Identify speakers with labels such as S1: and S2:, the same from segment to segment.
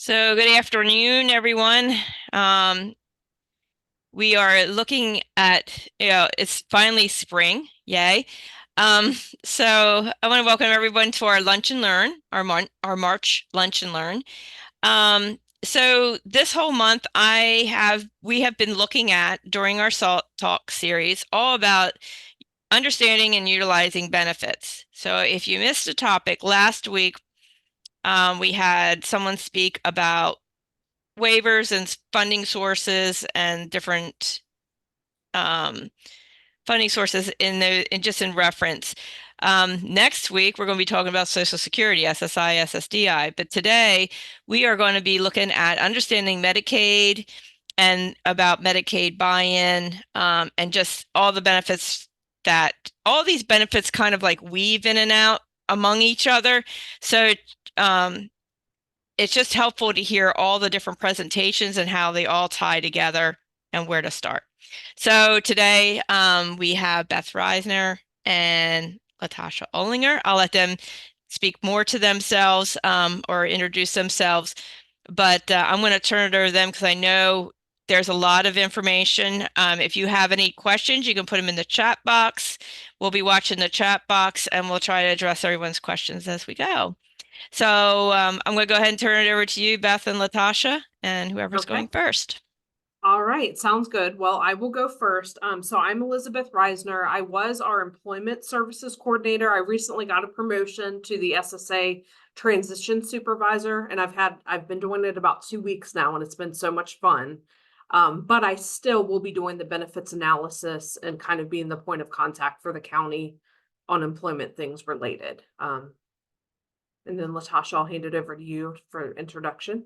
S1: So good afternoon, everyone. Um, we are looking at, it's finally spring, yay. Um, so I want to welcome everyone to our Lunch and Learn, our March Lunch and Learn. So this whole month we have been looking at during our SALT Talk series all about understanding and utilizing benefits. So if you missed a topic last week, we had someone speak about waivers and funding sources and different funding sources in reference. Next week, we're going to be talking about Social Security, SSI, SSDI. But today, we are going to be looking at understanding Medicaid and about Medicaid buy-in and just all the benefits that all these benefits kind of like weave in and out among each other. So um, it's just helpful to hear all the different presentations and how they all tie together and where to start. So today we have Beth Risner and Latosha Olinger. I'll let them speak more to themselves or introduce themselves, but I'm going to turn it over to them because I know there's a lot of information. If you have any questions, you can put them in the chat box. We'll be watching the chat box and we'll try to address everyone's questions as we go. So I'm going to go ahead and turn it over to you, Beth and Latosha, and whoever's
S2: Okay.
S1: going first.
S2: All right, sounds good. Well, I will go first. So I'm Elizabeth Risner. I was our employment services coordinator. I recently got a promotion to the SSA transition supervisor, and I've been doing it about 2 weeks now, and it's been so much fun. But I still will be doing the benefits analysis and kind of being the point of contact for the county on employment things related. And then Latosha, I'll hand it over to you for introduction.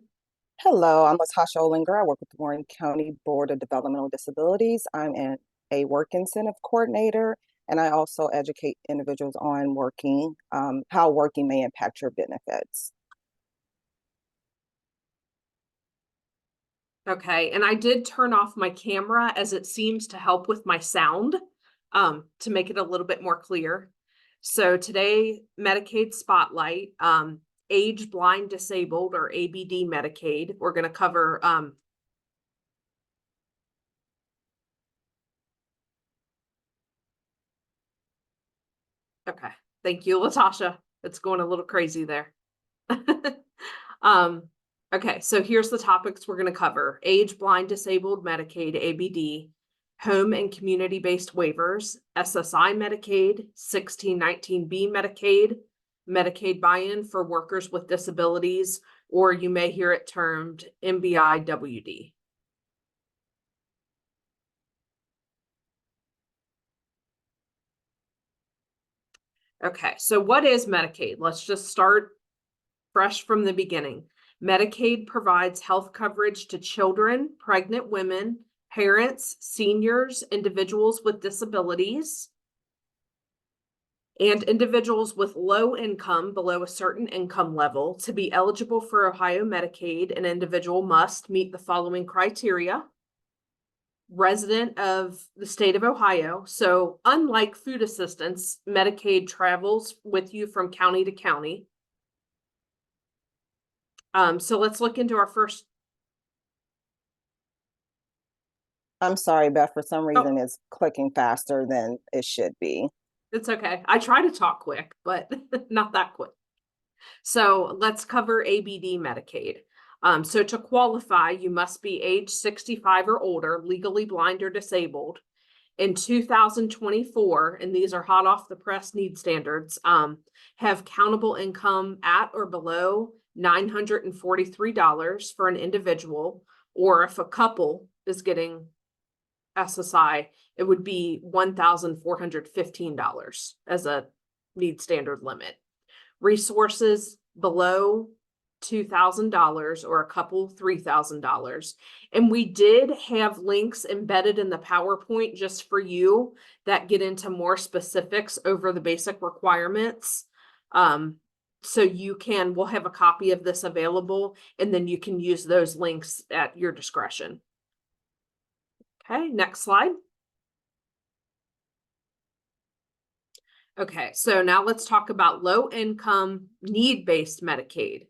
S3: Hello, I'm Latosha Olinger. I work with the Warren County Board of Developmental Disabilities. A work incentive coordinator, and I also educate individuals on how working may impact your benefits.
S2: Okay, and I did turn off my camera as it seems to help with my sound, to make it a little bit more clear. So today, Medicaid Spotlight, age blind disabled or ABD Medicaid. We're going to cover okay, thank you, Latosha. It's going a little crazy there. Okay, so here's the topics we're going to cover: age blind disabled Medicaid ABD, home and community-based waivers, SSI Medicaid, 1619B Medicaid, Medicaid buy-in for workers with disabilities, or you may hear it termed MBIWD. Okay, so what is Medicaid? Let's just start fresh from the beginning. Medicaid provides health coverage to children, pregnant women, parents, seniors, individuals with disabilities, and individuals with low income below a certain income level. To be eligible for Ohio Medicaid, an individual must meet the following criteria: resident of the state of Ohio. So unlike food assistance, Medicaid travels with you from county to county. So let's look into our first.
S3: I'm sorry, Beth, for some reason it's clicking faster than it should be.
S2: It's okay. I try to talk quick, but not that quick. So let's cover ABD Medicaid. So to qualify, you must be age 65 or older, legally blind or disabled. In 2024, and these are hot off the press need standards, have countable income at or below $943 for an individual, or if a couple is getting SSI, it would be $1,415 as a need standard limit. Resources below $2,000 or a couple $3,000. And we did have links embedded in the PowerPoint just for you that get into more specifics over the basic requirements. So we'll have a copy of this available, and then you can use those links at your discretion. Okay, next slide. Okay, so now let's talk about low income need-based Medicaid.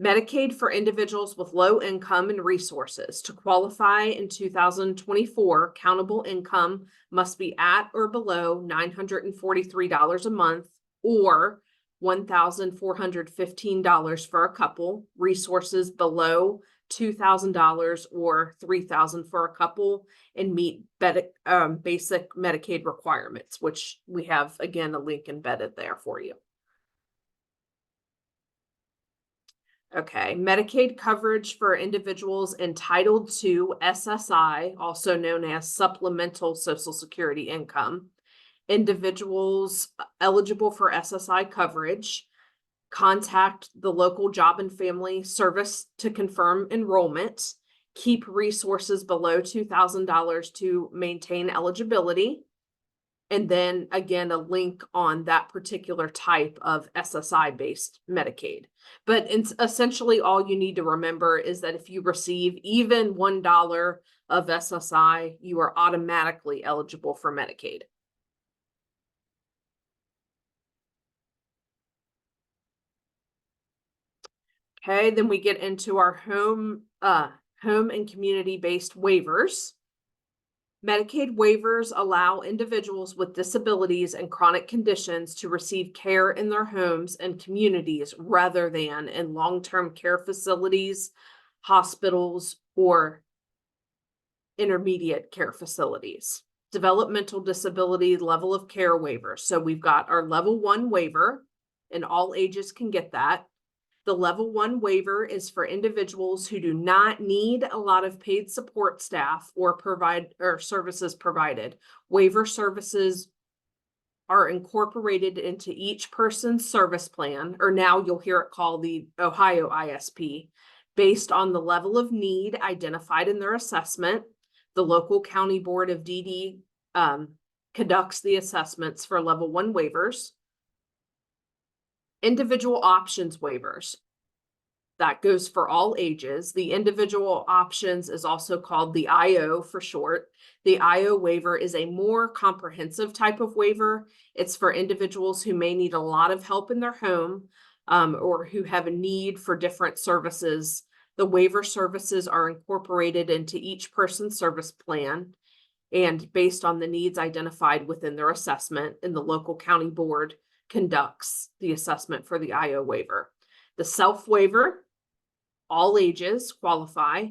S2: Medicaid for individuals with low income and resources. To qualify in 2024, countable income must be at or below $943 a month or $1,415 for a couple. Resources below $2,000 or $3,000 for a couple, and meet basic Medicaid requirements, which we have, again, a link embedded there for you. Okay, Medicaid coverage for individuals entitled to SSI, also known as Supplemental Social Security Income. Individuals eligible for SSI coverage contact the local job and family service to confirm enrollment, keep resources below $2,000 to maintain eligibility, and then again, a link on that particular type of SSI-based Medicaid. But it's essentially all you need to remember is that if you receive even $1 of SSI, you are automatically eligible for Medicaid. Okay, then we get into our home and community-based waivers. Medicaid waivers allow individuals with disabilities and chronic conditions to receive care in their homes and communities rather than in long-term care facilities, hospitals, or intermediate care facilities. Developmental disability level of care waivers. So we've got our level 1 waiver, and all ages can get that. The level 1 waiver is for individuals who do not need a lot of paid support staff or services provided. Waiver services are incorporated into each person's service plan, or now you'll hear it called the Ohio ISP, based on the level of need identified in their assessment. The local county board of DD conducts the assessments for level 1 waivers. Individual options waivers. That goes for all ages. The individual options is also called the IO for short. The IO waiver is a more comprehensive type of waiver. It's for individuals who may need a lot of help in their home or who have a need for different services. The waiver services are incorporated into each person's service plan and based on the needs identified within their assessment, and the local county board conducts the assessment for the IO waiver. The self waiver, all ages qualify.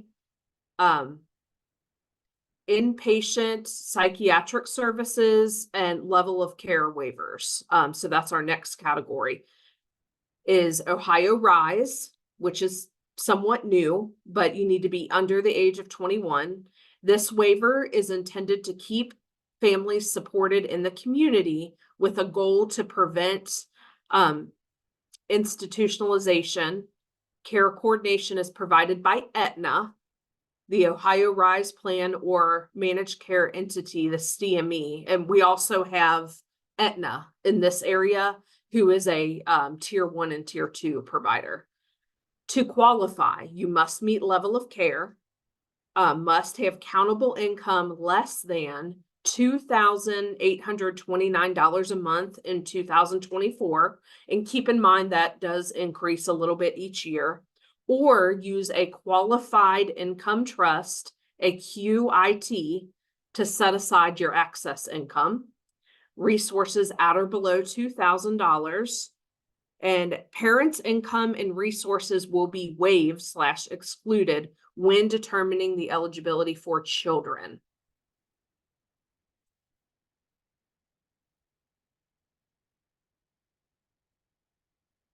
S2: Inpatient psychiatric services and level of care waivers. So that's our next category is Ohio RISE, which is somewhat new, but you need to be under the age of 21. This waiver is intended to keep families supported in the community with a goal to prevent institutionalization. Care coordination is provided by Aetna, the Ohio RISE plan or managed care entity, the CME. And we also have Aetna in this area, who is a tier 1 and tier 2 provider. To qualify, you must meet level of care, must have countable income less than $2,829 a month in 2024. And keep in mind that does increase a little bit each year. Or use a qualified income trust, a QIT, to set aside your excess income. Resources at or below $2,000. And parents' income and resources will be waived / excluded when determining the eligibility for children.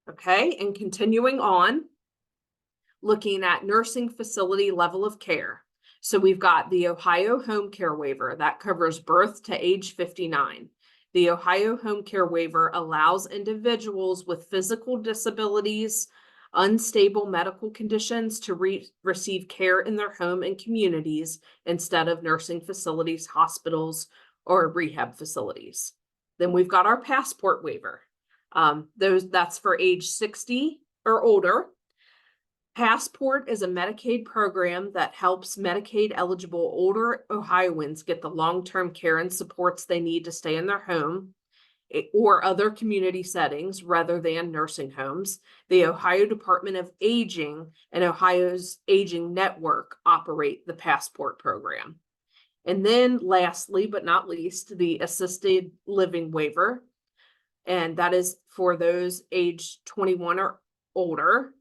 S2: Okay, and continuing on, looking at nursing facility level of care. So we've got the Ohio Home Care Waiver that covers birth to age 59. The Ohio Home Care Waiver allows individuals with physical disabilities, unstable medical conditions to receive care in their home and communities instead of nursing facilities, hospitals, or rehab facilities. Then we've got our passport waiver. That's for age 60 or older. Passport is a Medicaid program that helps Medicaid eligible older Ohioans get the long-term care and supports they need to stay in their home. or other community settings rather than nursing homes. The Ohio Department of Aging and Ohio's Aging Network operate the Passport program. And then lastly, but not least, the assisted living waiver. And that is for those aged 21 or older.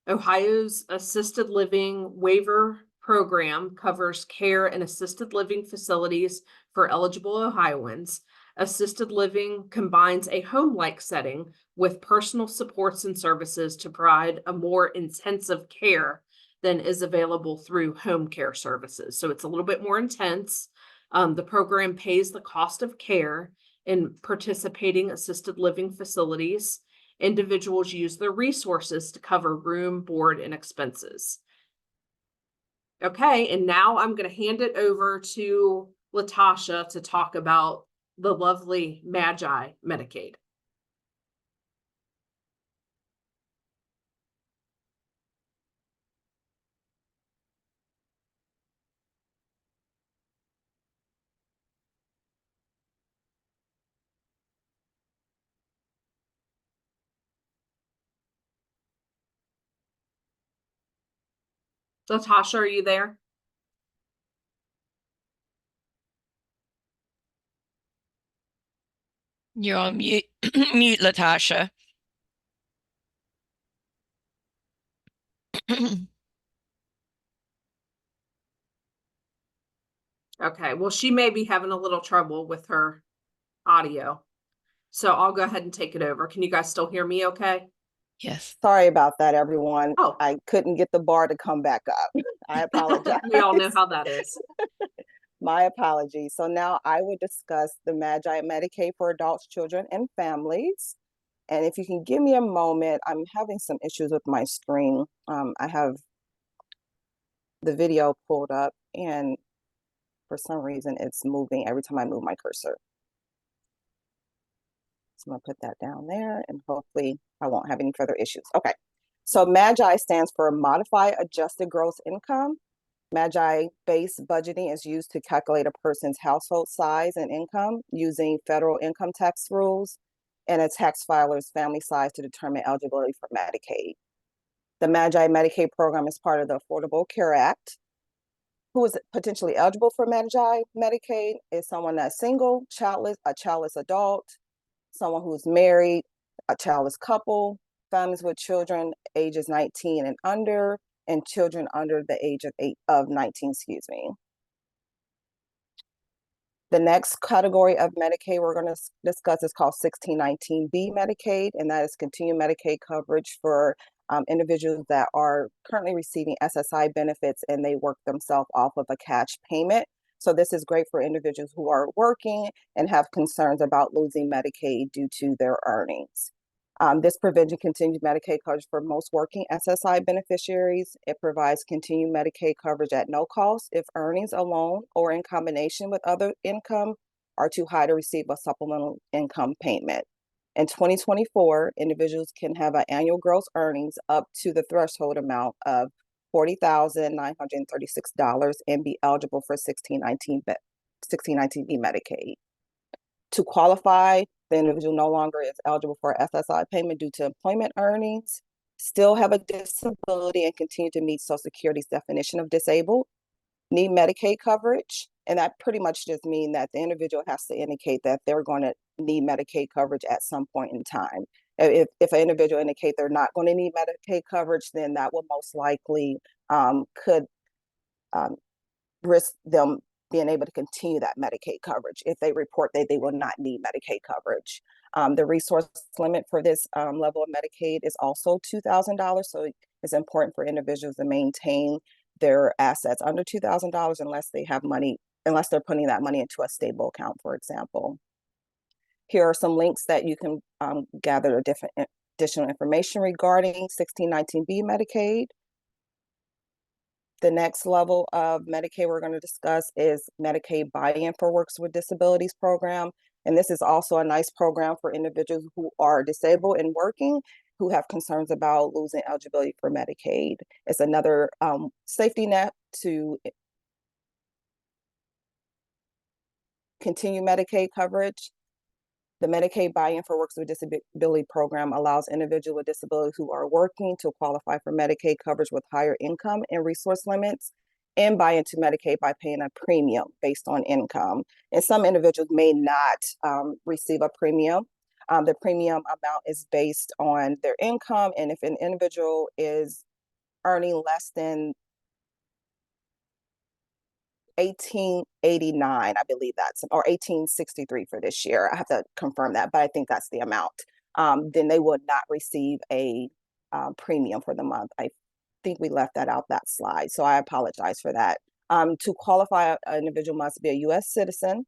S2: Ohio's assisted living waiver program covers care in assisted living facilities for eligible Ohioans. Assisted living combines a home-like setting with personal supports and services to provide a more intensive care than is available through home care services. So it's a little bit more intense. The program pays the cost of care in participating assisted living facilities. Individuals use their resources to cover room, board, and expenses. Okay, and now I'm going to hand it over to Latosha to talk about the lovely Magi Medicaid. Latosha, are you there?
S1: You're on mute, mute, Latosha.
S2: Okay, well, she may be having a little trouble with her audio. So I'll go ahead and take it over. Can you guys still hear me okay?
S1: Yes.
S3: Sorry about that, everyone.
S2: Oh.
S3: I couldn't get the bar to come back up. I apologize.
S2: We all know how that is.
S3: My apologies. So now I will discuss the Magi Medicaid for adults, children, and families. And if you can give me a moment, I'm having some issues with my screen. I have the video pulled up, and for some reason it's moving every time I move my cursor. So I'm gonna put that down there, and hopefully I won't have any further issues. Okay, so MAGI stands for Modified Adjusted Gross Income. MAGI-based budgeting is used to calculate a person's household size and income using federal income tax rules and a tax filer's family size to determine eligibility for Medicaid. The MAGI Medicaid program is part of the Affordable Care Act. Who is potentially eligible for MAGI Medicaid is someone that's single, childless, a childless adult, someone who's married, a childless couple, families with children ages 19 and under, and children under the age of 19, excuse me. The next category of Medicaid we're going to discuss is called 1619B Medicaid, and that is continued Medicaid coverage for individuals that are currently receiving SSI benefits and they work themselves off of a cash payment. So this is great for individuals who are working and have concerns about losing Medicaid due to their earnings. This provision continues Medicaid coverage for most working SSI beneficiaries. It provides continued Medicaid coverage at no cost if earnings alone or in combination with other income are too high to receive a supplemental income payment. In 2024, individuals can have an annual gross earnings up to the threshold amount of $40,936 and be eligible for 1619B Medicaid. To qualify, the individual no longer is eligible for SSI payment due to employment earnings, still have a disability, and continue to meet Social Security's definition of disabled, need Medicaid coverage. And that pretty much just means that the individual has to indicate that they're going to need Medicaid coverage at some point in time. If an individual indicate they're not going to need Medicaid coverage, then that will most likely could risk them being able to continue that Medicaid coverage if they report that they will not need Medicaid coverage. The resource limit for this level of Medicaid is also $2,000. So it's important for individuals to maintain their assets under $2,000 unless they have money, unless they're putting that money into a stable account, for example. Here are some links that you can gather additional information regarding 1619B Medicaid. The next level of Medicaid we're going to discuss is Medicaid Buy-in for Works with Disabilities program. And this is also a nice program for individuals who are disabled and working who have concerns about losing eligibility for Medicaid. It's another safety net to continue Medicaid coverage. The Medicaid Buy-in for Workers with Disability program allows individuals with disability who are working to qualify for Medicaid coverage with higher income and resource limits and buy into Medicaid by paying a premium based on income. And some individuals may not receive a premium. The premium amount is based on their income, and if an individual is earning less than 1889, I believe that's, or 1863 for this year. I have to confirm that, but I think that's the amount. Then they would not receive a premium for the month. I think we left that out that slide, so I apologize for that. To qualify, an individual must be a U.S. citizen,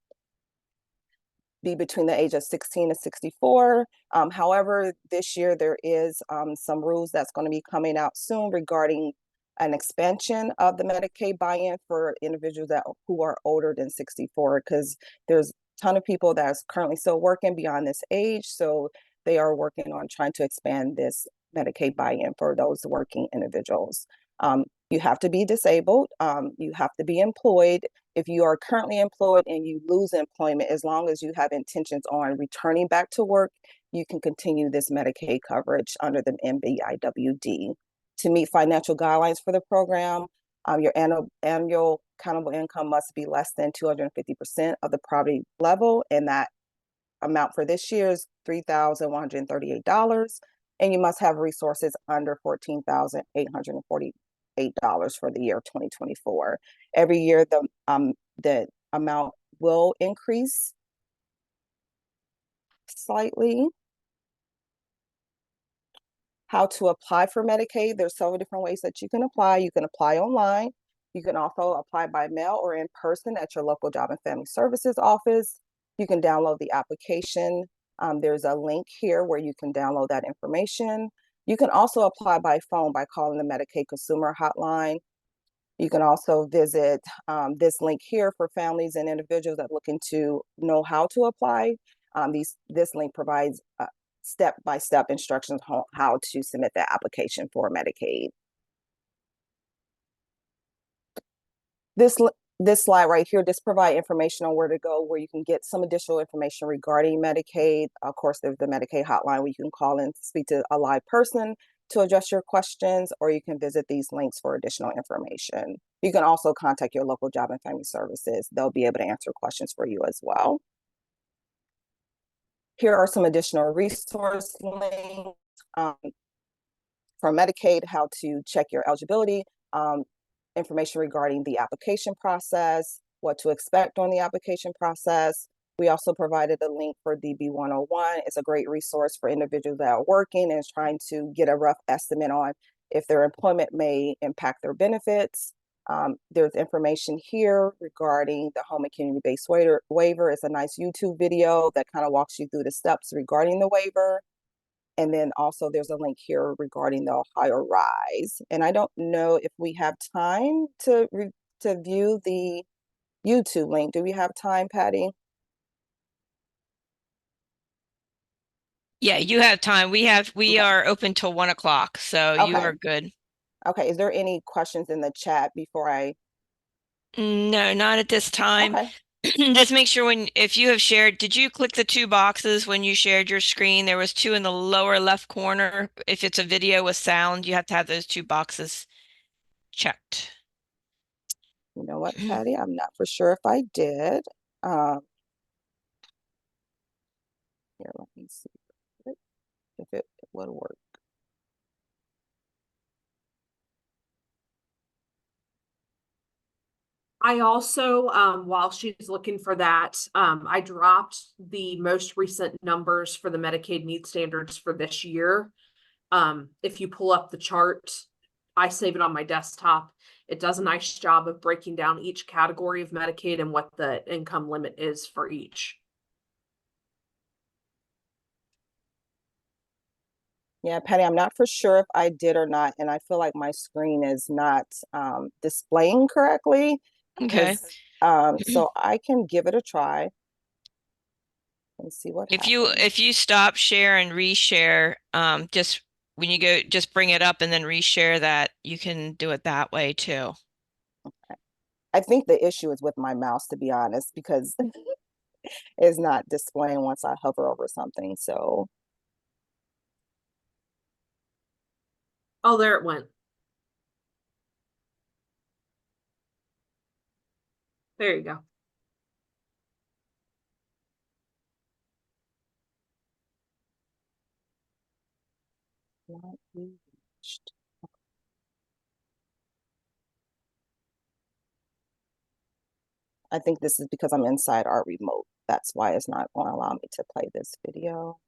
S3: be between the age of 16 and 64. However, this year there is some rules that's going to be coming out soon regarding an expansion of the Medicaid buy-in for individuals who are older than 64, because there's a ton of people that's currently still working beyond this age. So they are working on trying to expand this Medicaid buy-in for those working individuals. You have to be disabled. You have to be employed. If you are currently employed and you lose employment, as long as you have intentions on returning back to work, you can continue this Medicaid coverage under the MBIWD. To meet financial guidelines for the program, your annual countable income must be less than 250% of the poverty level, and that amount for this year is $3,138. And you must have resources under $14,848 for the year 2024. Every year, the amount will increase slightly. How to apply for Medicaid. There's several different ways that you can apply. You can apply online. You can also apply by mail or in person at your local Job and Family Services office. You can download the application. There's a link here where you can download that information. You can also apply by phone by calling the Medicaid Consumer Hotline. You can also visit this link here for families and individuals that are looking to know how to apply. This link provides step-by-step instructions on how to submit the application for Medicaid. This slide right here, just provide information on where to go, where you can get some additional information regarding Medicaid. Of course, there's the Medicaid hotline where you can call and speak to a live person to address your questions, or you can visit these links for additional information. You can also contact your local Job and Family Services. They'll be able to answer questions for you as well. Here are some additional resource links for Medicaid, how to check your eligibility, information regarding the application process, what to expect on the application process. We also provided a link for DB 101. It's a great resource for individuals that are working and trying to get a rough estimate on if their employment may impact their benefits. There's information here regarding the home and community-based waiver. It's a nice YouTube video that kind of walks you through the steps regarding the waiver. And then also there's a link here regarding the Ohio Rise. And I don't know if we have time to view the YouTube link. Do we have time, Patty?
S1: Yeah, you have time. We
S3: Okay.
S1: are open till 1 o'clock, so you
S3: Okay.
S1: are good.
S3: Okay. Is there any questions in the chat before I?
S1: No, not at this time.
S3: Okay.
S1: Just make sure if you have shared, did you click the two boxes when you shared your screen? There was two in the lower left corner. If it's a video with sound, you have to have those two boxes checked.
S3: You know what, Patty? I'm not for sure if I did. Here, let me see if it would work.
S2: I also, while she's looking for that, I dropped the most recent numbers for the Medicaid need standards for this year. If you pull up the chart, I save it on my desktop. It does a nice job of breaking down each category of Medicaid and what the income limit is for each.
S3: Yeah, Patty, I'm not for sure if I did or not, and I feel like my screen is not displaying correctly.
S1: Okay.
S3: So I can give it a try and see what happens.
S1: If you stop share and reshare, just when you go, just bring it up and then reshare that. You can do it that way too.
S3: Okay. I think the issue is with my mouse, to be honest, because is not displaying once I hover over something. So,
S2: Oh, there it went. There you go.
S3: not reached. I think this is because I'm inside our remote. That's why it's not going to allow me to play this video.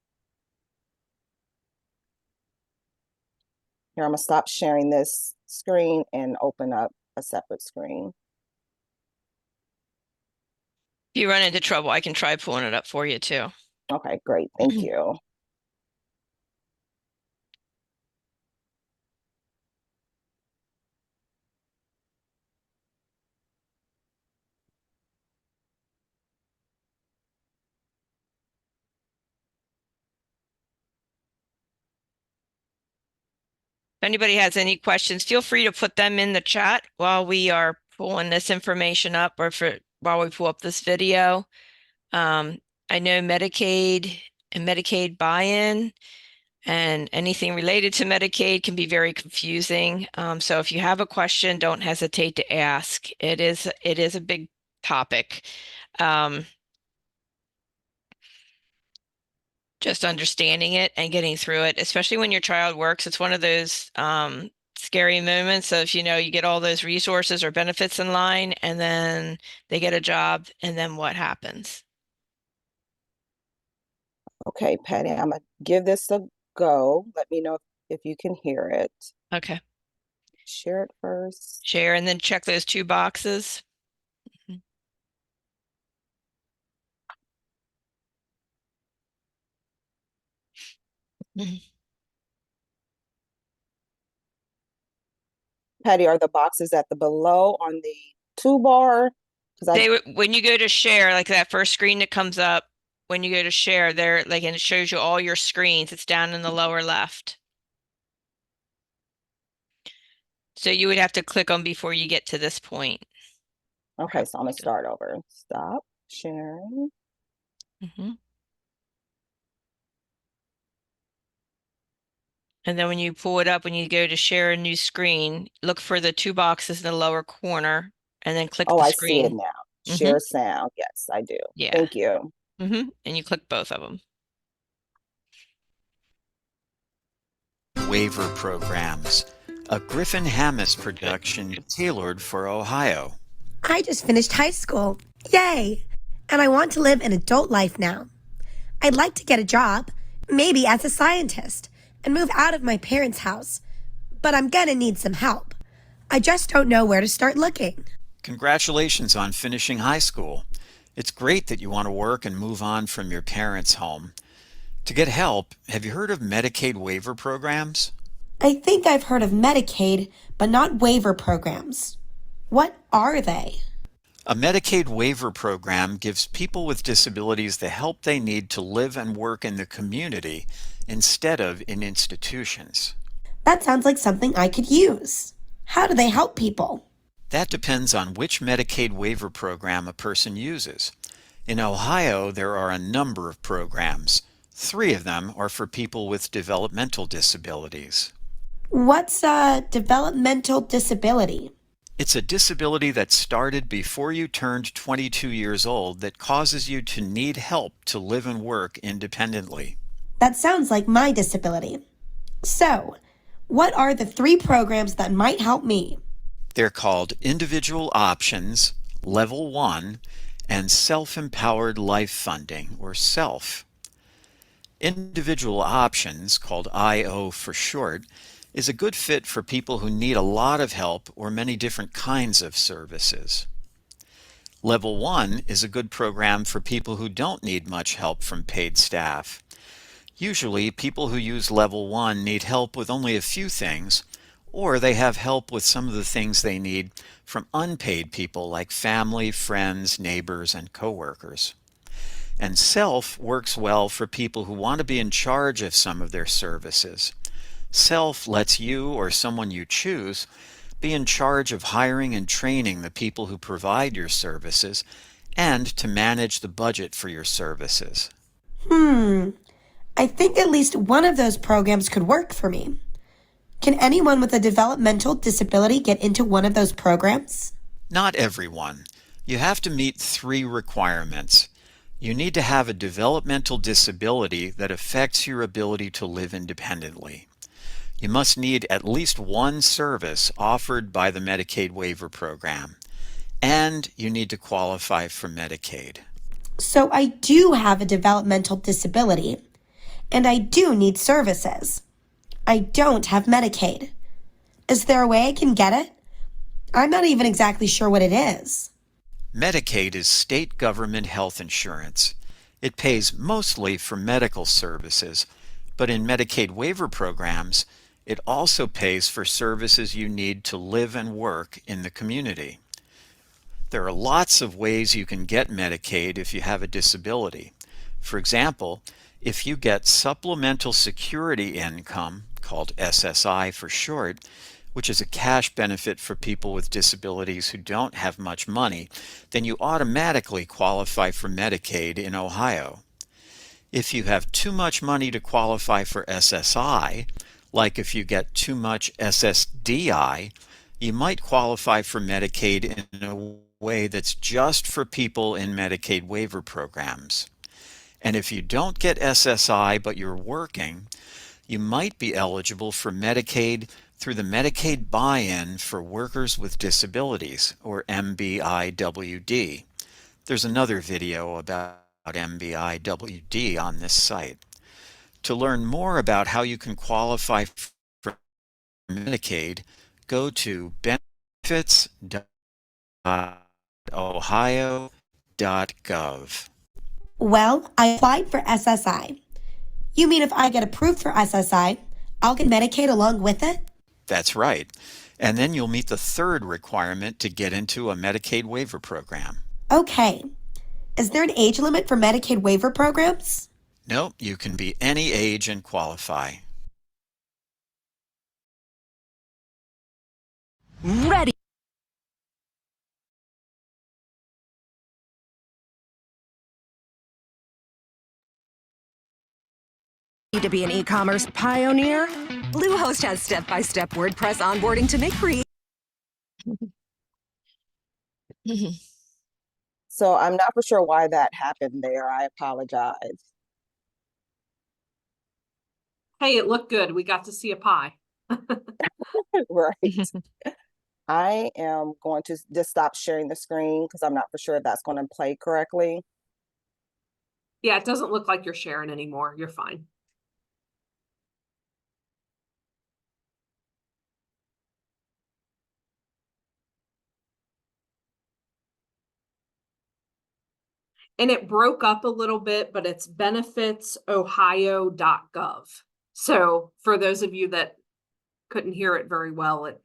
S3: Here, I'm going to stop sharing this screen and open up a separate screen.
S1: If you run into trouble, I can try pulling it up for you too.
S3: Okay, great. Thank you.
S1: If anybody has any questions, feel free to put them in the chat while we are pulling this information up or while we pull up this video. I know Medicaid and Medicaid buy-in and anything related to Medicaid can be very confusing. So if you have a question, don't hesitate to ask. It is a big topic. Just understanding it and getting through it, especially when your child works, it's one of those scary moments of, you get all those resources or benefits in line and then they get a job and then what happens?
S3: Okay, Patty, I'm going to give this a go. Let me know if you can hear it.
S1: Okay.
S3: Share it first.
S1: Share and then check those two boxes.
S3: Patty, are the boxes at the below on the toolbar?
S1: When you go to share, like that first screen that comes up, when you go to share there, like, and it shows you all your screens, it's down in the lower left. So you would have to click on before you get to this point.
S3: Okay, so I'm going to start over. Stop sharing.
S1: And then when you pull it up, when you go to share a new screen, look for the two boxes in the lower corner and then click
S3: Oh,
S1: the
S3: I see it
S1: screen.
S3: now. Share sound. Yes, I do.
S1: Yeah.
S3: Thank you.
S1: And you click both of them.
S4: Waiver programs, a Griffin Hammis production tailored for Ohio.
S5: I just finished high school. Yay! And I want to live an adult life now. I'd like to get a job, maybe as a scientist, and move out of my parents' house. But I'm gonna need some help. I just don't know where to start looking.
S4: Congratulations on finishing high school. It's great that you want to work and move on from your parents' home. To get help, have you heard of Medicaid waiver programs?
S5: I think I've heard of Medicaid, but not waiver programs. What are they?
S4: A Medicaid waiver program gives people with disabilities the help they need to live and work in the community instead of in institutions.
S5: That sounds like something I could use. How do they help people?
S4: That depends on which Medicaid waiver program a person uses. In Ohio, there are a number of programs. 3 of them are for people with developmental disabilities.
S5: What's a developmental disability?
S4: It's a disability that started before you turned 22 years old that causes you to need help to live and work independently.
S5: That sounds like my disability. So, what are the 3 programs that might help me?
S4: They're called Individual Options, Level 1, and Self-Empowered Life Funding, or SELF. Individual Options, called IO for short, is a good fit for people who need a lot of help or many different kinds of services. Level 1 is a good program for people who don't need much help from paid staff. Usually, people who use Level 1 need help with only a few things, or they have help with some of the things they need from unpaid people like family, friends, neighbors, and coworkers. And SELF works well for people who want to be in charge of some of their services. SELF lets you or someone you choose be in charge of hiring and training the people who provide your services and to manage the budget for your services.
S5: I think at least one of those programs could work for me. Can anyone with a developmental disability get into one of those programs?
S4: Not everyone. You have to meet 3 requirements. You need to have a developmental disability that affects your ability to live independently. You must need at least one service offered by the Medicaid waiver program, and you need to qualify for Medicaid.
S5: So I do have a developmental disability, and I do need services. I don't have Medicaid. Is there a way I can get it? I'm not even exactly sure what it is.
S4: Medicaid is state government health insurance. It pays mostly for medical services, but in Medicaid waiver programs, it also pays for services you need to live and work in the community. There are lots of ways you can get Medicaid if you have a disability. For example, if you get supplemental security income, called SSI for short, which is a cash benefit for people with disabilities who don't have much money, then you automatically qualify for Medicaid in Ohio. If you have too much money to qualify for SSI, like if you get too much SSDI, you might qualify for Medicaid in a way that's just for people in Medicaid waiver programs. And if you don't get SSI but you're working, you might be eligible for Medicaid through the Medicaid Buy-in for Workers with Disabilities, or MBIWD. There's another video about MBIWD on this site. To learn more about how you can qualify for Medicaid, go to benefits.ohio.gov.
S5: Well, I applied for SSI. You mean if I get approved for SSI, I'll get Medicaid along with it?
S4: That's right. And then you'll meet the 3rd requirement to get into a Medicaid waiver program.
S5: Okay. Is there an age limit for Medicaid waiver programs?
S4: No, you can be any age and qualify.
S6: Ready. To be an e-commerce pioneer? Bluehost has step-by-step WordPress onboarding to make create.
S3: So I'm not for sure why that happened there. I apologize.
S2: Hey, it looked good. We got to see a pie.
S3: Right. I am going to just stop sharing the screen because I'm not for sure if that's going to play correctly.
S2: Yeah, it doesn't look like you're sharing anymore. You're fine. And it broke up a little bit, but it's benefitsohio.gov. So for those of you that couldn't hear it very well, it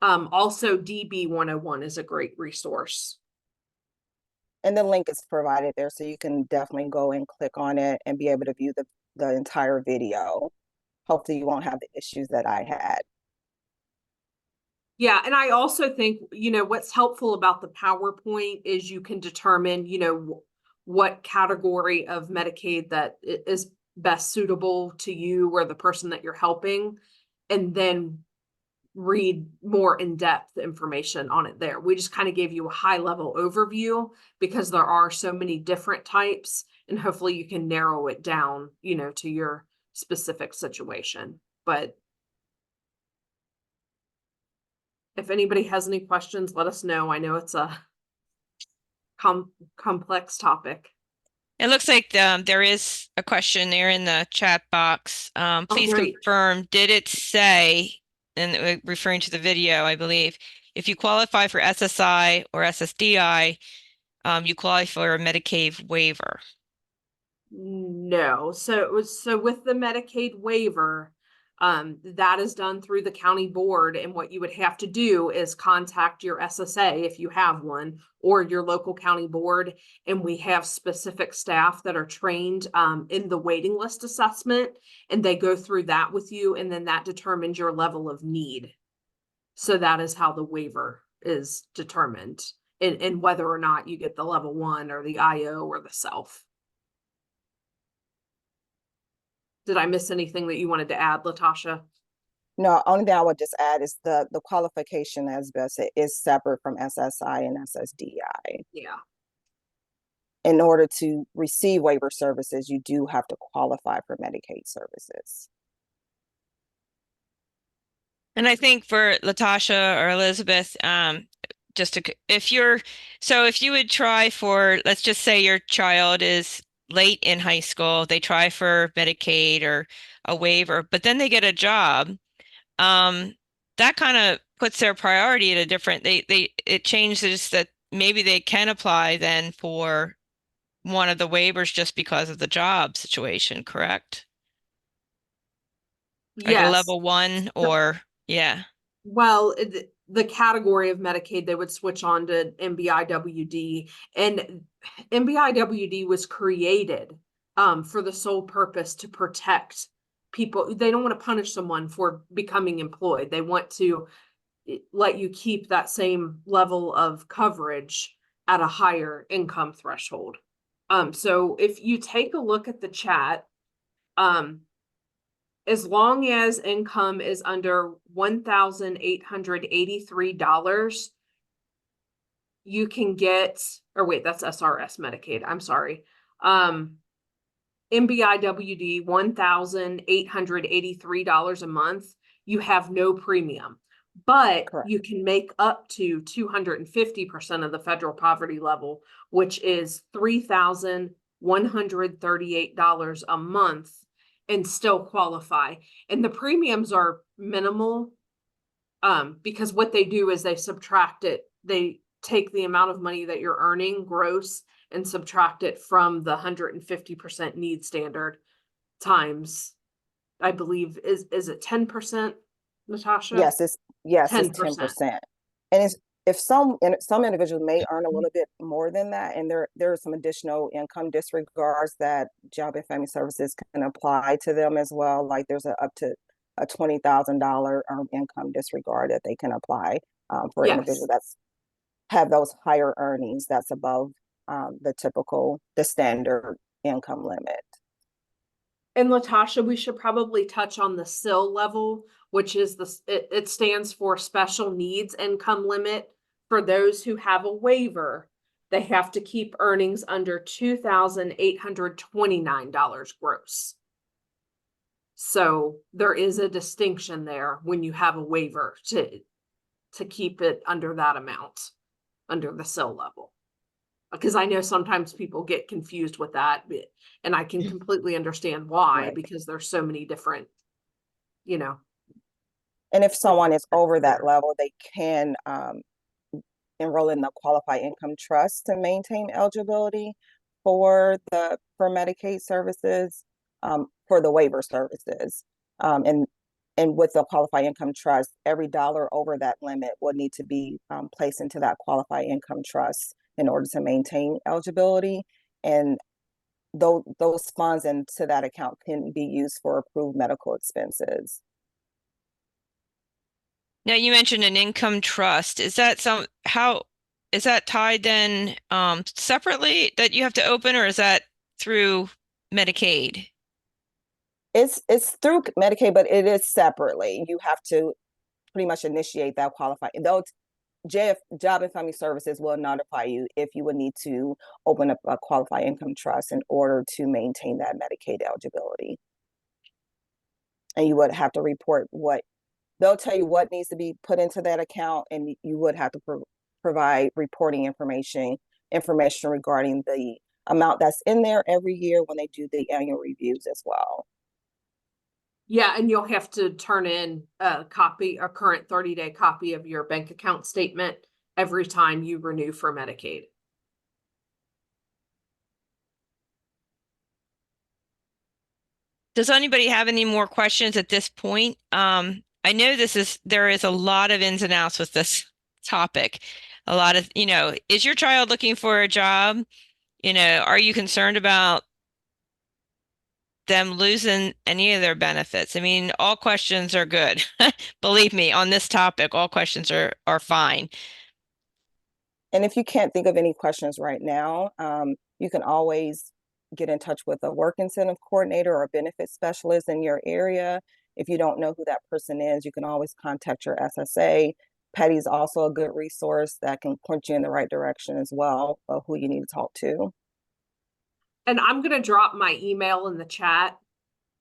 S2: also DB 101 is a great resource.
S3: And the link is provided there, so you can definitely go and click on it and be able to view the entire video. Hopefully you won't have the issues that I had.
S2: Yeah, and I also think, what's helpful about the PowerPoint is you can determine, what category of Medicaid that is best suitable to you or the person that you're helping, and then read more in-depth information on it there. We just kind of gave you a high-level overview because there are so many different types, and hopefully you can narrow it down, to your specific situation. But if anybody has any questions, let us know. I know it's a complex topic.
S1: It looks like there is a question there in the chat box. Please confirm, did it say, and referring to the video, I believe, if you qualify for SSI or SSDI, you qualify for a Medicaid waiver?
S2: No. So with the Medicaid waiver, that is done through the county board, and what you would have to do is contact your SSA if you have one, or your local county board, and we have specific staff that are trained in the waiting list assessment, and they go through that with you, and then that determines your level of need. So that is how the waiver is determined. in whether or not you get the level 1 or the IO or the self. Did I miss anything that you wanted to add, Latosha?
S3: No, only thing I would just add is the qualification as best is separate from SSI and SSDI.
S2: Yeah.
S3: In order to receive waiver services, you do have to qualify for Medicaid services.
S1: And I think for Latosha or Elizabeth, if you would try for, let's just say your child is late in high school, they try for Medicaid or a waiver, but then they get a job, that kind of puts their priority at a different, it changes that maybe they can apply then for one of the waivers just because of the job situation, correct? Like a
S2: Yes.
S1: level 1 or, yeah.
S2: Well, the category of Medicaid, they would switch on to MBIWD, and MBIWD was created for the sole purpose to protect people. They don't want to punish someone for becoming employed. They want to let you keep that same level of coverage at a higher income threshold. So if you take a look at the chat, as long as income is under $1,883, you can get, or wait, that's SRS Medicaid. I'm sorry. MBIWD, $1,883 a month. You have no premium, but
S3: Correct.
S2: you can make up to 250% of the federal poverty level, which is $3,138 a month, and still qualify. And the premiums are minimal, because what they do is they subtract it. They take the amount of money that you're earning gross and subtract it from the 150% need standard times, I believe, is it 10%, Latosha?
S3: Yes, it's
S2: 10%.
S3: 10%. And it's if some individuals may earn a little bit more than that, and there are some additional income disregards that Job and Family Services can apply to them as well. Like there's up to a $20,000 income disregard that they can apply for
S2: Yes.
S3: individuals that's have those higher earnings that's above the standard income limit.
S2: And Latosha, we should probably touch on the SIL level, which is it stands for Special Needs Income Limit. For those who have a waiver, they have to keep earnings under $2,829 gross. So there is a distinction there when you have a waiver to keep it under that amount, under the SIL level. Because I know sometimes people get confused with that, and I can completely understand why,
S3: Right.
S2: because there's so many different, you know.
S3: And if someone is over that level, they can enroll in the qualified income trust to maintain eligibility for Medicaid services, for the waiver services. And with the qualified income trust, every dollar over that limit will need to be placed into that qualified income trust in order to maintain eligibility. And those funds into that account can be used for approved medical expenses.
S1: Now you mentioned an income trust. Is that how is that tied then separately that you have to open, or is that through Medicaid?
S3: It's through Medicaid, but it is separately. You have to pretty much initiate that qualifying. Though Job and Family Services will notify you if you would need to open up a qualified income trust in order to maintain that Medicaid eligibility. And you would have to report they'll tell you what needs to be put into that account, and you would have to provide reporting information regarding the amount that's in there every year when they do the annual reviews as well.
S2: Yeah, and you'll have to turn in a current 30-day copy of your bank account statement every time you renew for Medicaid.
S1: Does anybody have any more questions at this point? I know there is a lot of ins and outs with this topic. A lot of, is your child looking for a job? Are you concerned about them losing any of their benefits? I mean, all questions are good. Believe me, on this topic, all questions are fine.
S3: And if you can't think of any questions right now, you can always get in touch with a work incentive coordinator or a benefit specialist in your area. If you don't know who that person is, you can always contact your SSA. Patty is also a good resource that can point you in the right direction as well of who you need to talk to.
S2: And I'm going to drop my email in the chat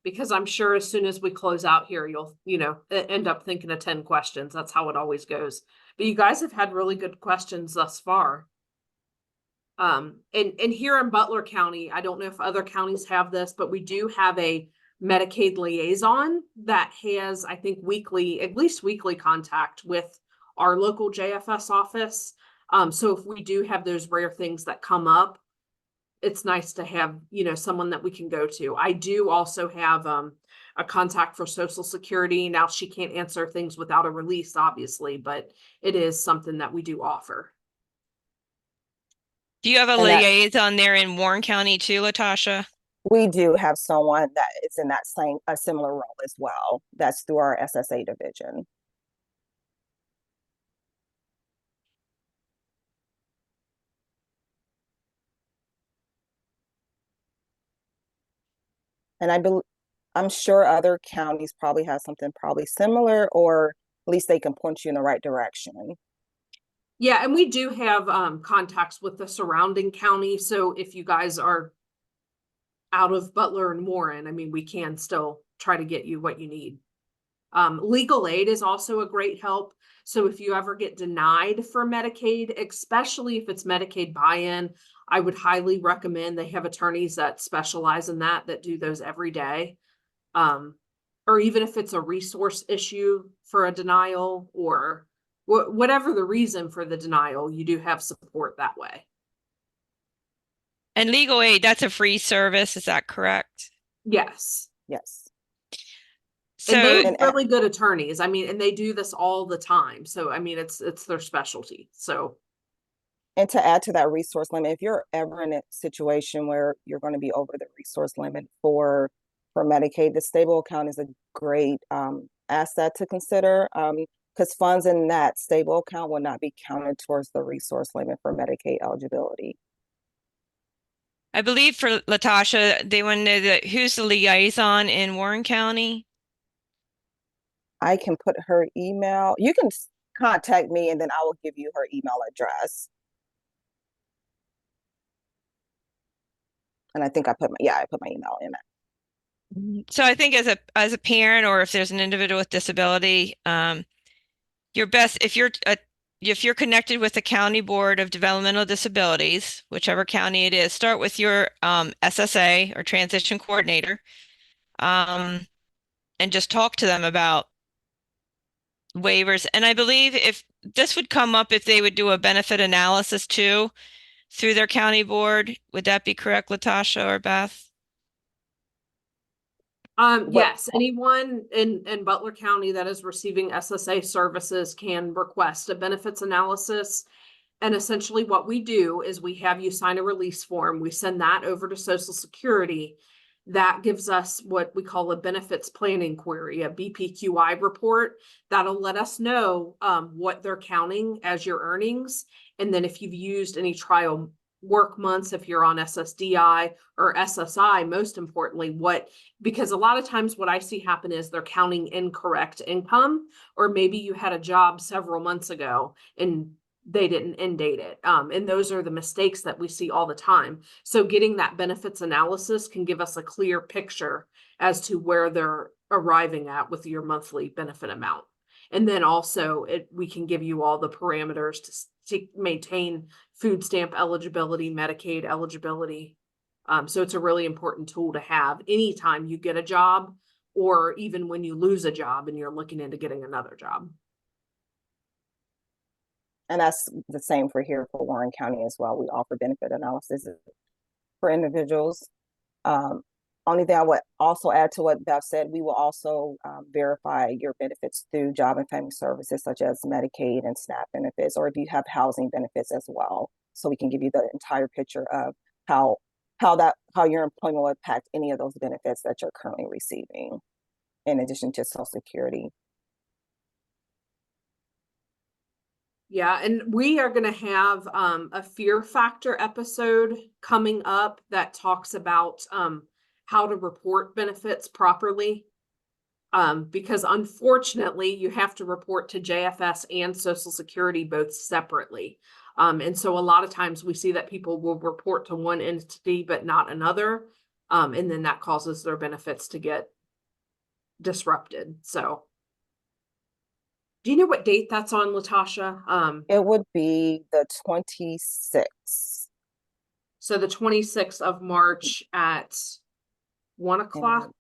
S2: because I'm sure as soon as we close out here, you'll, end up thinking of 10 questions. That's how it always goes. But you guys have had really good questions thus far. And here in Butler County, I don't know if other counties have this, but we do have a Medicaid liaison that has, I think, at least weekly contact with our local JFS office. So if we do have those rare things that come up, it's nice to have, someone that we can go to. I do also have a contact for Social Security. Now she can't answer things without a release, obviously, but it is something that we do offer.
S1: Do you have a
S3: And that
S1: liaison there in Warren County too, Latosha?
S3: we do have someone that is in that a similar role as well. That's through our SSA division. And I'm sure other counties probably have something probably similar, or at least they can point you in the right direction.
S2: Yeah, and we do have contacts with the surrounding county. So if you guys are out of Butler and Warren, I mean, we can still try to get you what you need. Legal aid is also a great help. So if you ever get denied for Medicaid, especially if it's Medicaid buy-in, I would highly recommend. They have attorneys that specialize in that do those every day. Or even if it's a resource issue for a denial or whatever the reason for the denial, you do have support that way.
S1: And legal aid, that's a free service, is that correct?
S2: Yes.
S3: Yes.
S2: And they
S1: So
S2: have really good attorneys. I mean, and they do this all the time. So, I mean, it's their specialty. So,
S3: and to add to that resource limit, if you're ever in a situation where you're going to be over the resource limit for Medicaid, the stable account is a great asset to consider, because funds in that stable account will not be counted towards the resource limit for Medicaid eligibility.
S1: I believe for Latosha, they want to know who's the liaison in Warren County?
S3: I can put her email. You can contact me and then I will give you her email address. And I think I put my email in it.
S1: So I think as a parent, or if there's an individual with disability, your best if you're connected with the County Board of Developmental Disabilities, whichever county it is, start with your SSA or transition coordinator, and just talk to them about waivers. And I believe if this would come up if they would do a benefit analysis too through their county board. Would that be correct, Latosha or Beth?
S2: yes, anyone in Butler County that is receiving SSA services can request a benefits analysis. And essentially what we do is we have you sign a release form. We send that over to Social Security. That gives us what we call a benefits planning query, a BPQI report that'll let us know what they're counting as your earnings. And then if you've used any trial work months, if you're on SSDI or SSI, most importantly, because a lot of times what I see happen is they're counting incorrect income, or maybe you had a job several months ago and they didn't end date it. And those are the mistakes that we see all the time. So getting that benefits analysis can give us a clear picture as to where they're arriving at with your monthly benefit amount. And then also we can give you all the parameters to maintain food stamp eligibility, Medicaid eligibility. So it's a really important tool to have anytime you get a job, or even when you lose a job and you're looking into getting another job.
S3: And that's the same for here for Warren County as well. We offer benefit analysis for individuals. Only thing I would also add to what Beth said, we will also verify your benefits through Job and Family Services, such as Medicaid and SNAP benefits, or if you have housing benefits as well. So we can give you the entire picture of how your employment will impact any of those benefits that you're currently receiving, in addition to Social Security.
S2: Yeah, and we are going to have a fear factor episode coming up that talks about how to report benefits properly. Because unfortunately, you have to report to JFS and Social Security both separately. And so a lot of times we see that people will report to one entity but not another. And then that causes their benefits to get disrupted. So do you know what date that's on, Latosha?
S3: It would be the 26th.
S2: So the 26th of March at 1 o'clock.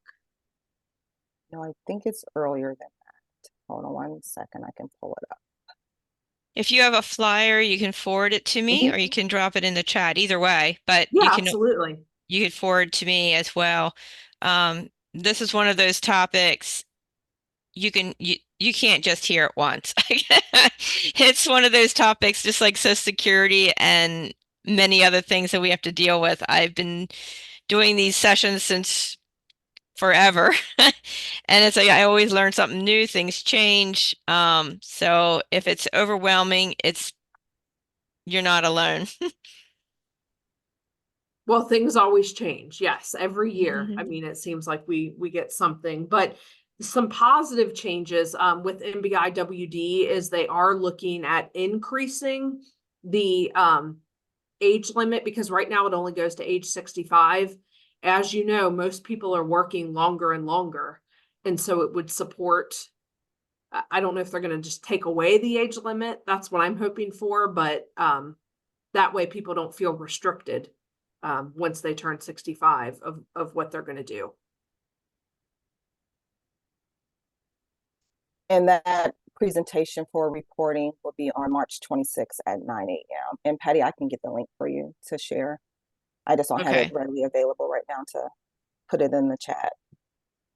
S3: No, I think it's earlier than that. Hold on 1 second, I can pull it up.
S1: If you have a flyer, you can forward it to me, or you can drop it in the chat. Either way, but
S2: Yeah, absolutely.
S1: you could forward to me as well. This is one of those topics you can't just hear it once. It's one of those topics, just like Social Security and many other things that we have to deal with. I've been doing these sessions since forever. And it's like I always learn something new, things change. So if it's overwhelming, you're not alone.
S2: Well, things always change. Yes, every year. I mean, it seems like we get something, but some positive changes with MBIWD is they are looking at increasing the age limit, because right now it only goes to age 65. As you know, most people are working longer and longer. And so it would support, I don't know if they're going to just take away the age limit. That's what I'm hoping for, but that way people don't feel restricted once they turn 65 of what they're going to do.
S3: And that presentation for reporting will be on March 26th at 9 a.m. And Patty, I can get the link for you to share. I just don't have it readily available right now to put it in the chat.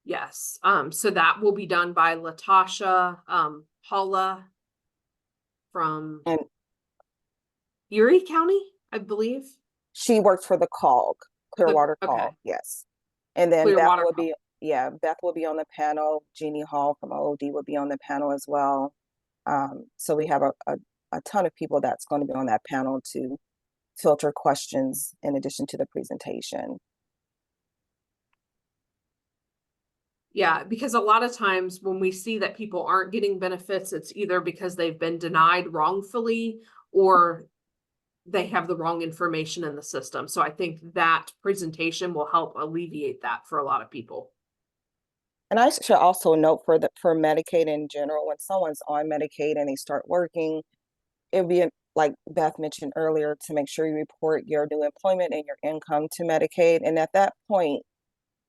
S2: Yes. So that will be done by Latosha Paula from Erie County, I believe.
S3: She works for the COG, Clearwater
S2: Okay.
S3: COG, yes. And then
S2: Clearwater
S3: Beth will be on the panel. Jeannie Hall from OOD will be on the panel as well. So we have a ton of people that's going to be on that panel to filter questions in addition to the presentation.
S2: Yeah, because a lot of times when we see that people aren't getting benefits, it's either because they've been denied wrongfully or they have the wrong information in the system. So I think that presentation will help alleviate that for a lot of people.
S3: And I should also note for Medicaid in general, when someone's on Medicaid and they start working, it would be, like Beth mentioned earlier, to make sure you report your new employment and your income to Medicaid. And at that point,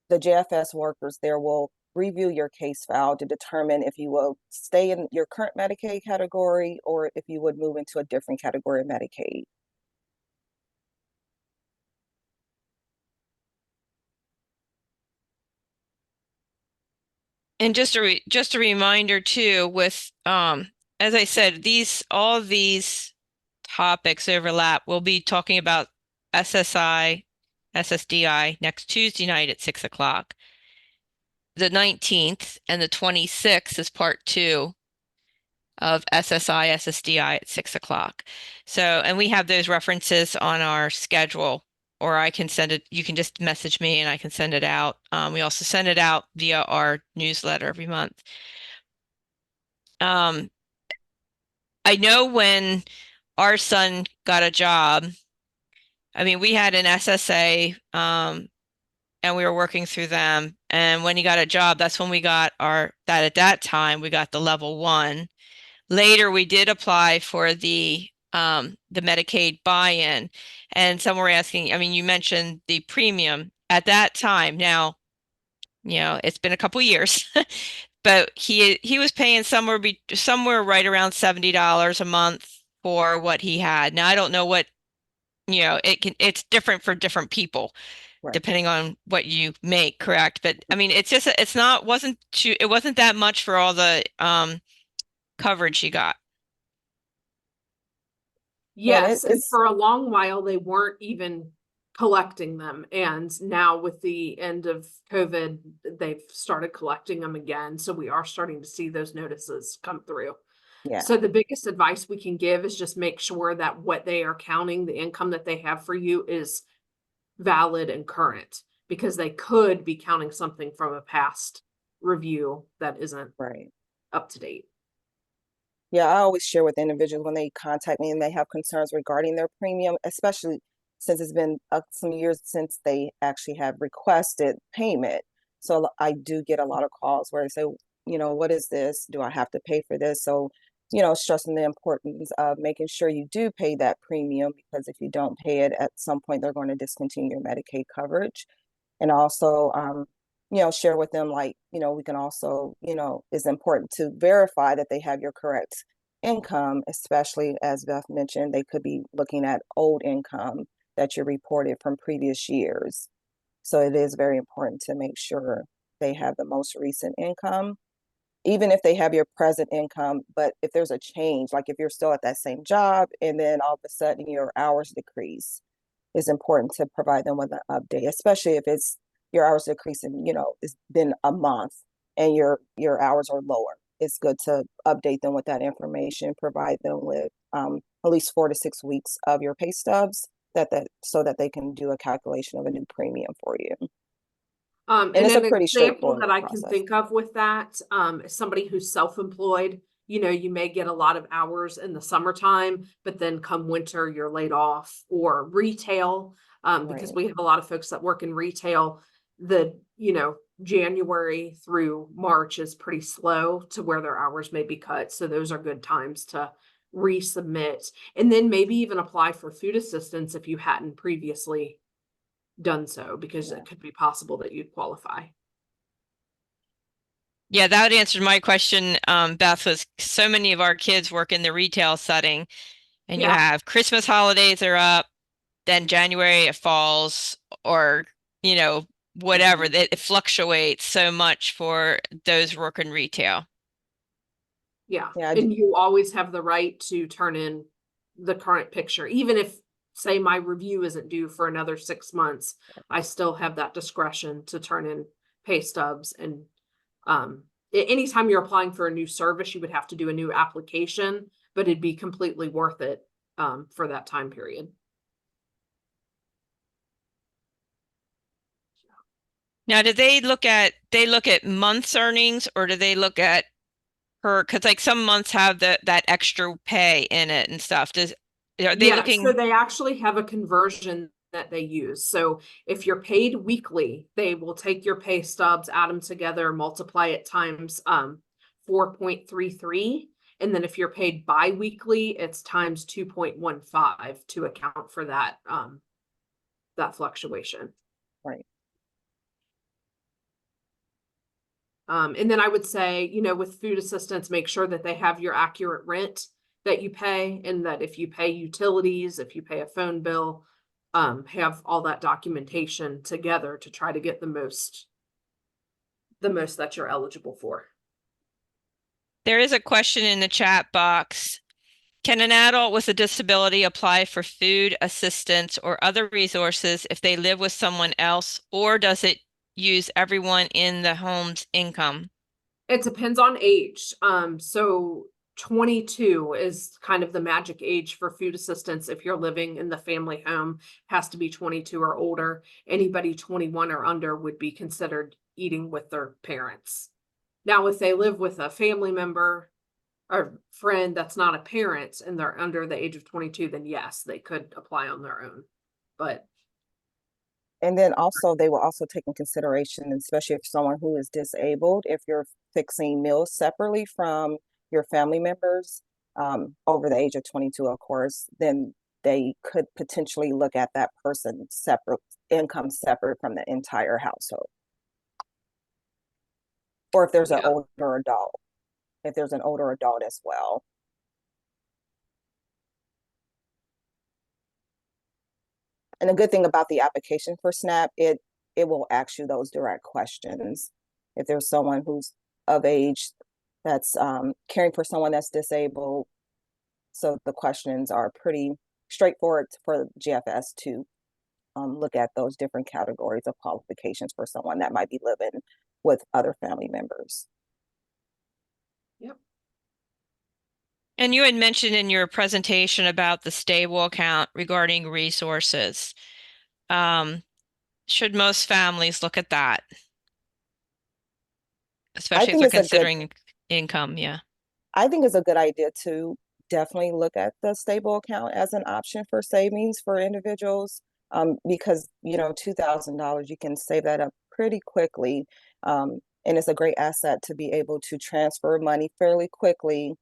S3: the JFS workers there will review your case file to determine if you will stay in your current Medicaid category or if you would move into a different category of Medicaid.
S1: And just a reminder too, with as I said, all these topics overlap. We'll be talking about SSI, SSDI next Tuesday night at 6 o'clock. The 19th and the 26th is part 2 of SSI, SSDI at 6 o'clock. So, and we have those references on our schedule, or I can send it, you can just message me and I can send it out. We also send it out via our newsletter every month. I know when our son got a job, I mean, we had an SSA, and we were working through them. And when he got a job, that's when we got at that time, we got the level 1. Later, we did apply for the Medicaid buy-in, and some were asking, I mean, you mentioned the premium at that time. Now, you know, it's been a couple years, but he was paying somewhere right around $70 a month for what he had. Now, I don't know what, you know, it's different for different people. Right. Depending on what you make, correct? But I mean, it wasn't that much for all the coverage you got.
S2: Yes, and for a long while they weren't even collecting them, and now with the end of COVID, they've started collecting them again. So we are starting to see those notices come through.
S3: Yeah,
S2: So the biggest advice we can give is just make sure that what they are counting, the income that they have for you, is valid and current, because they could be counting something from a past review that isn't
S3: right.
S2: up to date.
S3: Yeah, I always share with individuals when they contact me and they have concerns regarding their premium, especially since it's been some years since they actually have requested payment. So I do get a lot of calls where they say, what is this? Do I have to pay for this? So, stressing the importance of making sure you do pay that premium, because if you don't pay it, at some point they're going to discontinue your Medicaid coverage. And also, share with them, like, we can also, it's important to verify that they have your correct income, especially as Beth mentioned, they could be looking at old income that you reported from previous years. So it is very important to make sure they have the most recent income, even if they have your present income. But if there's a change, like if you're still at that same job and then all of a sudden your hours decrease, it's important to provide them with an update, especially if it's your hours decreasing, it's been a month and your hours are lower. It's good to update them with that information, provide them with at least 4 to 6 weeks of your pay stubs so that they can do a calculation of a new premium for you. And
S2: And
S3: it's a
S2: an
S3: pretty
S2: example
S3: straightforward
S2: that I can
S3: process.
S2: think of with that, is somebody who's self-employed. You may get a lot of hours in the summertime, but then come winter, you're laid off. Or retail, because
S3: Right.
S2: we have a lot of folks that work in retail. January through March is pretty slow to where their hours may be cut. So those are good times to resubmit, and then maybe even apply for food assistance if you hadn't previously done so, because
S3: Yeah.
S2: it could be possible that you'd qualify.
S1: Yeah, that answered my question, Beth, was so many of our kids work in the retail setting, and you
S2: Yeah.
S1: have Christmas holidays are up, then January it falls, or, whatever.
S3: Mhm.
S1: It fluctuates so much for those who work in retail.
S2: Yeah.
S3: Yeah,
S2: And you always have the right to turn in the current picture. Even if, say, my review isn't due for another 6 months, I still have that discretion to turn in pay stubs. And anytime you're applying for a new service, you would have to do a new application, but it'd be completely worth it for that time period.
S1: Now, do they look at months earnings, or do they look at because like some months have that extra pay in it and stuff. Are they
S2: Yeah, so
S1: looking?
S2: they actually have a conversion that they use. So if you're paid weekly, they will take your pay stubs, add them together, multiply it times 4.33. And then if you're paid bi-weekly, it's times 2.15 to account for that fluctuation.
S3: right.
S2: And then I would say, with food assistance, make sure that they have your accurate rent that you pay, and that if you pay utilities, if you pay a phone bill, have all that documentation together to try to get the most that you're eligible for.
S1: There is a question in the chat box. Can an adult with a disability apply for food assistance or other resources if they live with someone else, or does it use everyone in the home's income?
S2: It depends on age. So 22 is kind of the magic age for food assistance. If you're living in the family home, has to be 22 or older. Anybody 21 or under would be considered eating with their parents. Now, if they live with a family member or friend that's not a parent and they're under the age of 22, then yes, they could apply on their own. But
S3: And then also, they will also take in consideration, especially if someone who is disabled, if you're fixing meals separately from your family members, over the age of 22, of course, then they could potentially look at that person separate, income separate from the entire household. Or if there's an
S2: yeah,
S3: older adult as well. And the good thing about the application for SNAP, it will ask you those direct questions. If there's someone who's of age that's caring for someone that's disabled, so the questions are pretty straightforward for GFS to look at those different categories of qualifications for someone that might be living with other family members.
S2: yep.
S1: And you had mentioned in your presentation about the stable account regarding resources. Should most families look at that,
S3: I
S1: especially if
S3: think
S1: they're
S3: it's a good
S1: considering income? Yeah.
S3: I think it's a good idea to definitely look at the stable account as an option for savings for individuals, because $2,000 you can save that up pretty quickly, and it's a great asset to be able to transfer money fairly quickly,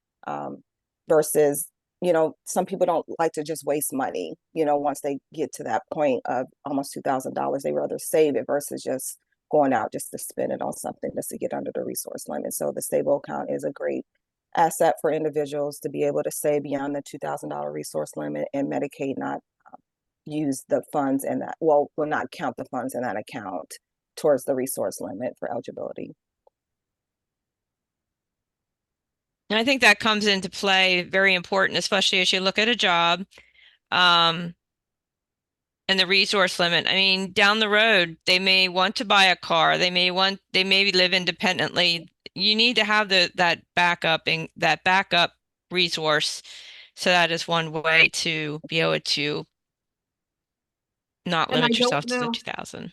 S3: versus some people don't like to just waste money. Once they get to that point of almost $2,000, they rather save it versus just going out just to spend it on something just to get under the resource limit. So the stable account is a great asset for individuals to be able to save beyond the $2,000 resource limit, and Medicaid not use the funds in that, well, will not count the funds in that account towards the resource limit for eligibility.
S1: And I think that comes into play very important, especially as you look at a job, and the resource limit. I mean, down the road, they may want to buy a car. They may live independently. You need to have that backup resource. So that is one way to be able to not
S2: And
S1: limit yourself to the 2,000.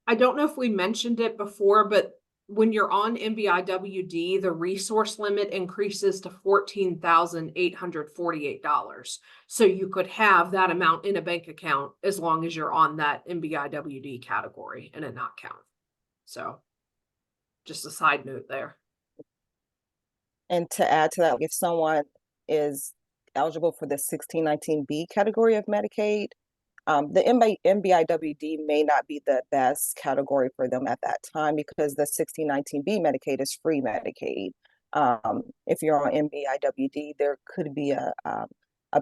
S2: I don't know if we mentioned it before, but when you're on MBIWD, the resource limit increases to $14,848. So you could have that amount in a bank account as long as you're on that MBIWD category and it not count. So just a side note there.
S3: And to add to that, if someone is eligible for the 1619B category of Medicaid, the MBIWD may not be the best category for them at that time because the 1619B Medicaid is free Medicaid. If you're on MBIWD, there could be a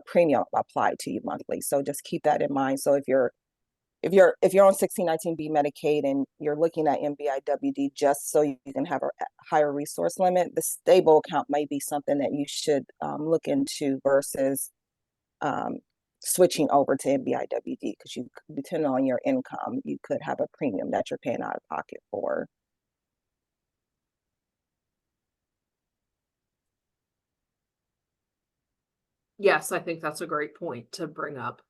S3: premium applied to you monthly. So just keep that in mind. So if you're on 1619B Medicaid and you're looking at MBIWD just so you can have a higher resource limit, the stable account might be something that you should look into versus switching over to MBIWD, because depending on your income, you could have a premium that you're paying out of pocket for.
S2: Yes, I think that's a great point to bring up.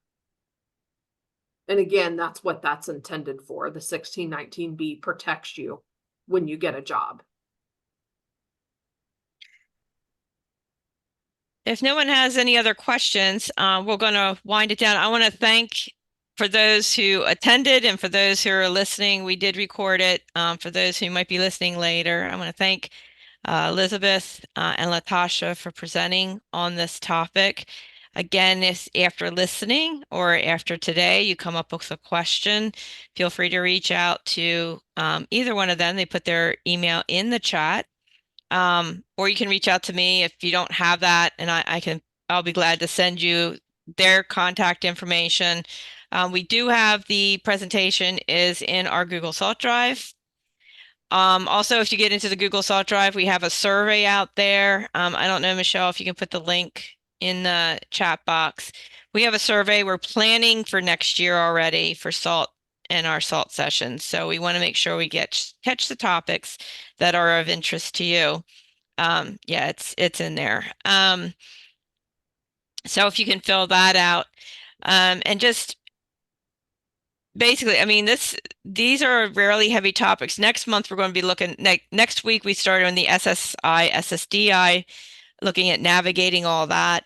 S2: And again, that's what that's intended for. The 1619B protects you when you get a job.
S1: If no one has any other questions, we're going to wind it down. I want to thank for those who attended and for those who are listening. We did record it. For those who might be listening later, I want to thank Elizabeth and Latosha for presenting on this topic. Again, if after listening or after today you come up with a question, feel free to reach out to either one of them. They put their email in the chat. Or you can reach out to me if you don't have that, and I'll be glad to send you their contact information. We do have the presentation is in our Google Salt Drive. Also, if you get into the Google Salt Drive, we have a survey out there. I don't know, Michelle, if you can put the link in the chat box. We have a survey. We're planning for next year already for SALT and our SALT sessions. So we want to make sure we catch the topics that are of interest to you. Yeah, it's in there. So if you can fill that out, and just basically, I mean, these are rarely heavy topics. Next month, we're going to be looking, next week, we started on the SSI, SSDI, looking at navigating all that.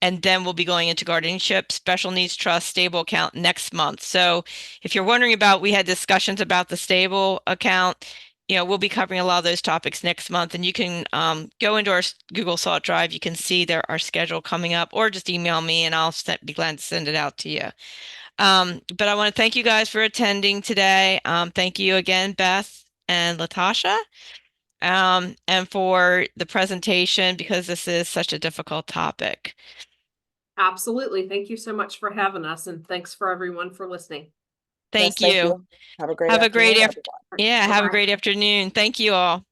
S1: And then we'll be going into guardianship, special needs trust, stable account next month. So if you're wondering about, we had discussions about the stable account, we'll be covering a lot of those topics next month. And you can go into our Google Salt Drive. You can see our schedule coming up, or just email me and I'll be glad to send it out to you. But I want to thank you guys for attending today. Thank you again, Beth and Latosha, and for the presentation, because this is such a difficult topic.
S2: Absolutely. Thank you so much for having us, and thanks for everyone for listening.
S1: Thank
S3: Yes,
S1: you.
S3: Have a great
S1: Have a
S3: afternoon,
S1: great
S3: everyone.
S1: have a great afternoon. Thank you all.